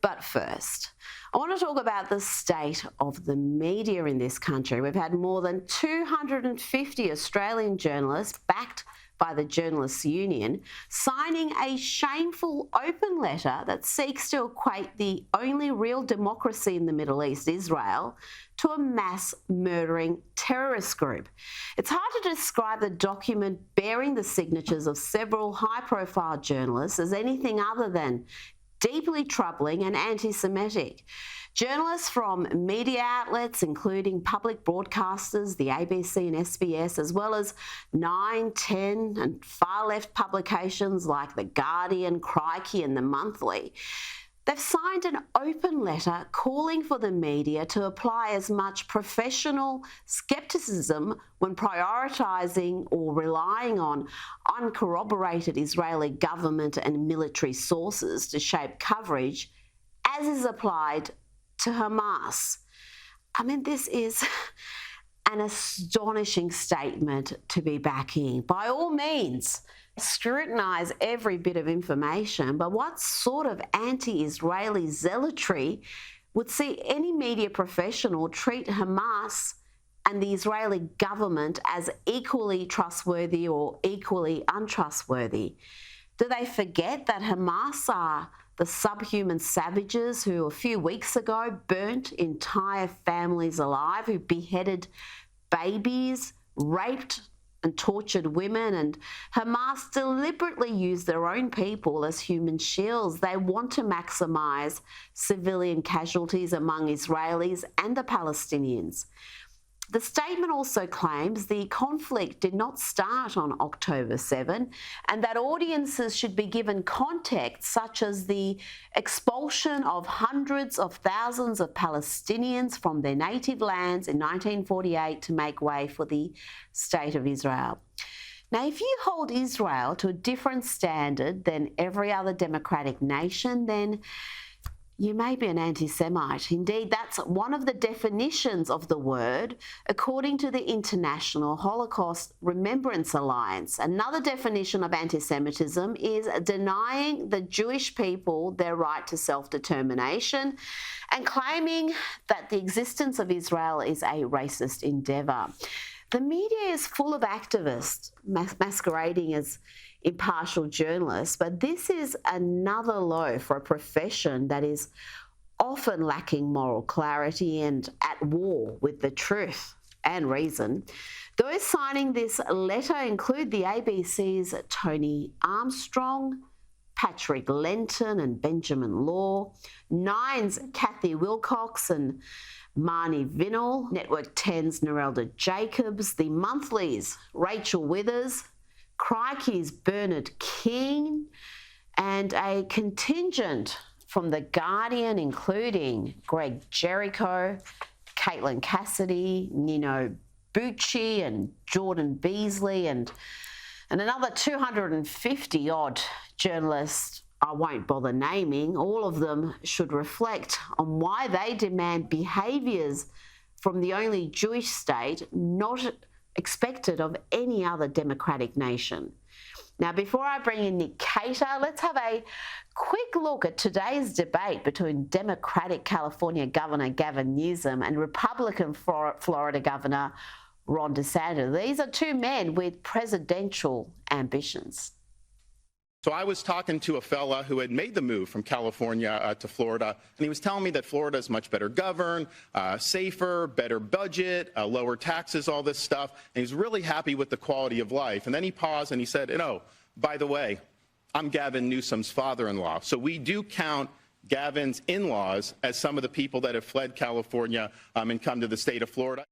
But first, I want to talk about the state of the media in this country. We've had more than 250 Australian journalists, backed by the Journalists' Union, signing a shameful open letter that seeks to equate the only real democracy in the Middle East, Israel, to a mass murdering terrorist group. It's hard to describe the document bearing the signatures of several high-profile journalists as anything other than deeply troubling and anti-Semitic. Journalists from media outlets, including public broadcasters, the ABC and SBS, as well as 9, 10 and far-left publications like The Guardian, Crikey and The Monthly, they've signed an open letter calling for the media to apply as much professional scepticism when prioritising or relying on uncorroborated Israeli government and military sources to shape coverage, as is applied to Hamas. I mean, this is an astonishing statement to be backing. By all means, scrutinise every bit of information, but what sort of anti-Israeli zealotry would see any media professional treat Hamas and the Israeli government as equally trustworthy or equally untrustworthy? Do they forget that Hamas are the subhuman savages who a few weeks ago burnt entire families alive, who beheaded babies, raped and tortured women, and Hamas deliberately used their own people as human shields? They want to maximise civilian casualties among Israelis and the Palestinians. The statement also claims the conflict did not start on October 7 and that audiences should be given context such as the expulsion of hundreds of thousands of Palestinians from their native lands in 1948 to make way for the State of Israel. Now, if you hold Israel to a different standard than every other democratic nation, then you may be an anti-Semite. Indeed, that's one of the definitions of the word, according to the International Holocaust Remembrance Alliance. Another definition of anti-Semitism is denying the Jewish people their right to self-determination and claiming that the existence of Israel is a racist endeavour. The media is full of activists masquerading as impartial journalists, but this is another low for a profession that is often lacking moral clarity and at war with the truth and reason. Those signing this letter include the ABC's Tony Armstrong, Patrick Lenton and Benjamin Law, Nine's Kathy Wilcox and Marnie Vinnell, Network 10's Narelda Jacobs, The Monthly's Rachel Withers, Crikey's Bernard King, and a contingent from The Guardian, including Greg Jericho, Caitlin Cassidy, Nino Bucci and Jordan Beasley, and another 250-odd journalists I won't bother naming. All of them should reflect on why they demand behaviours from the only Jewish state not expected of any other democratic nation. Now, before I bring in Nick Cater, let's have a quick look at today's debate between Democratic California Governor Gavin Newsom and Republican Florida Governor Ron DeSantis. These are two men with presidential ambitions. So I was talking to a fella who had made the move from California to Florida, and he was telling me that Florida is much better governed, safer, better budget, lower taxes, all this stuff. And he's really happy with the quality of life. And then he paused and he said, by the way, I'm Gavin Newsom's father-in-law. So we do count Gavin's in-laws as some of the people that have fled California and come to the state of Florida.